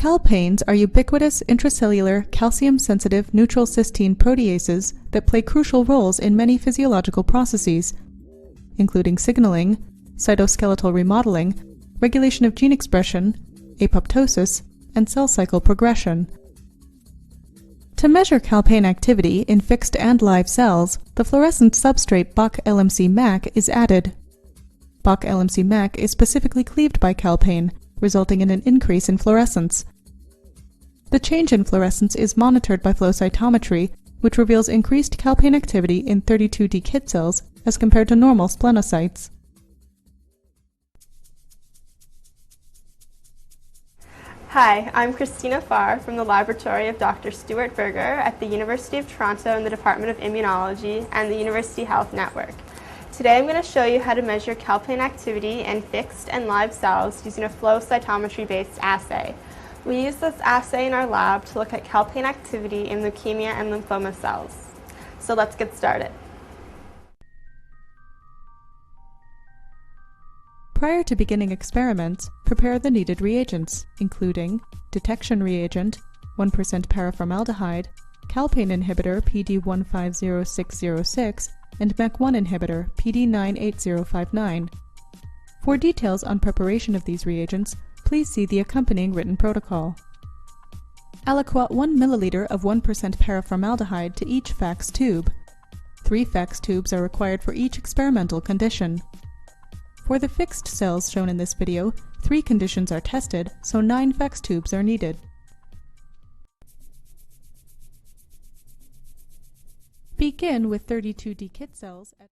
Calpains are ubiquitous intracellular calcium-sensitive neutral cysteine proteases that play crucial roles in many physiological processes, including signaling, cytoskeletal remodeling, regulation of gene expression, apoptosis, and cell cycle progression. To measure calpain activity in fixed and live cells, the fluorescent substrate Bach-LMC-MAC is added. Bach-LMC-MAC is specifically cleaved by calpain, resulting in an increase in fluorescence. The change in fluorescence is monitored by flow cytometry, which reveals increased calpain activity in 32D kit cells as compared to normal splenocytes. Hi, I'm Christina Farr from the laboratory of Dr. Stuart Berger at the University of Toronto in the Department of Immunology and the University Health Network. Today I'm going to show you how to measure calpain activity in fixed and live cells using a flow cytometry-based assay. We use this assay in our lab to look at calpain activity in leukemia and lymphoma cells. So let's get started. Prior to beginning experiments, prepare the needed reagents, including detection reagent, 1% paraformaldehyde, calpain inhibitor PD150606, and MEK1 inhibitor PD98059. For details on preparation of these reagents, please see the accompanying written protocol. Aliquot 1 milliliter of 1% paraformaldehyde to each fax tube. 3 fax tubes are required for each experimental condition. For the fixed cells shown in this video, 3 conditions are tested, so 9 fax tubes are needed. Begin with 32D kit cells at